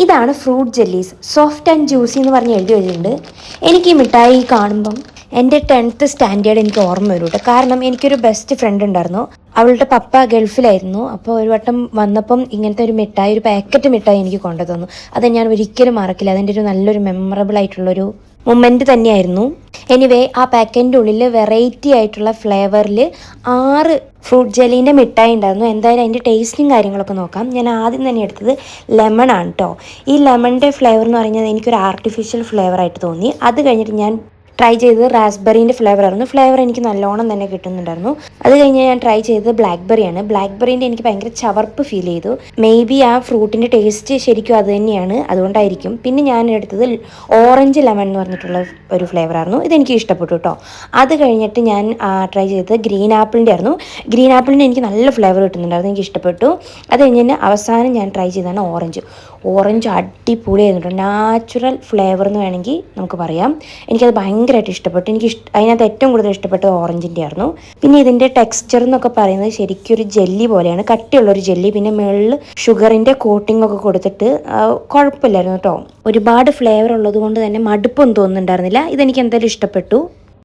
ഇതാണ് fruit jellies, soft and juicy എന്ന് പറഞ്ഞ് എഴുതി വെച്ചിട്ടുണ്ട്. എനിക്ക് ഈ മിഠായി കാണുമ്പം എൻ്റെ 10th സ്റ്റാൻഡേർഡ് എനിക്ക് ഓർമ്മ വരും കേട്ടോ. കാരണം എനിക്കൊരു ബെസ്റ്റ് ഫ്രണ്ട് ഉണ്ടായിരുന്നു. അവളുടെ പപ്പ ഗൾഫിലായിരുന്നു. അപ്പോൾ ഒരു വട്ടം വന്നപ്പം ഇങ്ങനത്തെ ഒരു മിഠായി, ഒരു പാക്കറ്റ് മിഠായി എനിക്ക് കൊണ്ടു തന്നു. അത് ഞാൻ ഒരിക്കലും മറക്കില്ല. അതിൻ്റെ ഒരു നല്ലൊരു മെമ്മറബിൾ ആയിട്ടുള്ളൊരു മൊമെൻറ്റ് തന്നെയായിരുന്നു. എനിവേ, ആ പാക്കറ്റിൻ്റെ ഉള്ളിൽ വെറൈറ്റി ആയിട്ടുള്ള ഫ്ലേവറിൽ 6 ഫ്രൂട്ട് ജെല്ലീൻ്റെ മിഠായി ഉണ്ടായിരുന്നു. എന്തായാലും അതിൻ്റെ ടേസ്റ്റും കാര്യങ്ങളൊക്കെ നോക്കാം. ഞാൻ ആദ്യം തന്നെ എടുത്തത് ലെമൺ ആണ് കേട്ടോ. ഈ ലെമണിൻ്റെ ഫ്ലേവർ എന്ന് പറഞ്ഞാൽ എനിക്കൊരു ആർട്ടിഫിഷ്യൽ ഫ്ലേവറായിട്ട് തോന്നി. അത് കഴിഞ്ഞിട്ട് ഞാൻ ട്രൈ ചെയ്തത് റാസ്ബെറീൻ്റെ ഫ്ലേവറായിരുന്നു. ഫ്ലേവർ എനിക്ക് നല്ലോണം തന്നെ കിട്ടുന്നുണ്ടായിരുന്നു. അത് കഴിഞ്ഞ് ഞാൻ ട്രൈ ചെയ്തത് ബ്ലാക്ക്ബെറിയാണ്. ബ്ലാക്ക്ബെറീൻ്റെ എനിക്ക് ഭയങ്കര ചവർപ്പ് ഫീൽ ചെയ്തു. മേ ബി ആ ഫ്രൂട്ടിൻ്റെ ടേസ്റ്റ് ശരിക്കും അത് തന്നെയാണ്, അതുകൊണ്ടായിരിക്കും. പിന്നെ ഞാൻ എടുത്തത് ഓറഞ്ച് ലെമൺ എന്ന് പറഞ്ഞിട്ടുള്ള ഒരു ഫ്ലേവറായിരുന്നു. ഇതെനിക്ക് ഇഷ്ടപ്പെട്ടു കേട്ടോ. അത് കഴിഞ്ഞിട്ട് ഞാൻ ട്രൈ ചെയ്തത് ഗ്രീൻ ആപ്പിളിൻ്റെ ആയിരുന്നു. ഗ്രീൻ ആപ്പിളിൻ്റെ എനിക്ക് നല്ല ഫ്ലേവർ കിട്ടുന്നുണ്ടായിരുന്നു, എനിക്ക് ഇഷ്ടപ്പെട്ടു. അത് കഴിഞ്ഞ് അവസാനം ഞാൻ ട്രൈ ചെയ്തതാണ് ഓറഞ്ച് അടിപൊളിയായിരുന്നു. നാച്ചുറൽ ഫ്ലേവർ എന്ന് വേണമെങ്കിൽ നമുക്ക് പറയാം. എനിക്കത് ഭയങ്കരമായിട്ട് ഇഷ്ടപ്പെട്ടു. അതിനകത്ത് ഏറ്റവും കൂടുതൽ ഇഷ്ടപ്പെട്ടത് ഓറഞ്ചിൻ്റെ ആയിരുന്നു. പിന്നെ ഇതിൻ്റെ ടെക്സ്ചർ എന്നൊക്കെ പറയുന്നത് ശരിക്കും ഒരു ജെല്ലി പോലെയാണ്, കട്ടിയുള്ളൊരു ജെല്ലി. പിന്നെ മുകളിൽ ഷുഗറിൻ്റെ കോട്ടിംഗ് ഒക്കെ കൊടുത്തിട്ട് കുഴപ്പമില്ലായിരുന്നു കേട്ടോ. ഒരുപാട് ഫ്ലേവർ ഉള്ളത് കൊണ്ട് തന്നെ മടുപ്പൊന്നും തോന്നുന്നുണ്ടായിരുന്നില്ല. ഇതെനിക്ക് എന്തായാലും ഇഷ്ടപ്പെട്ടു.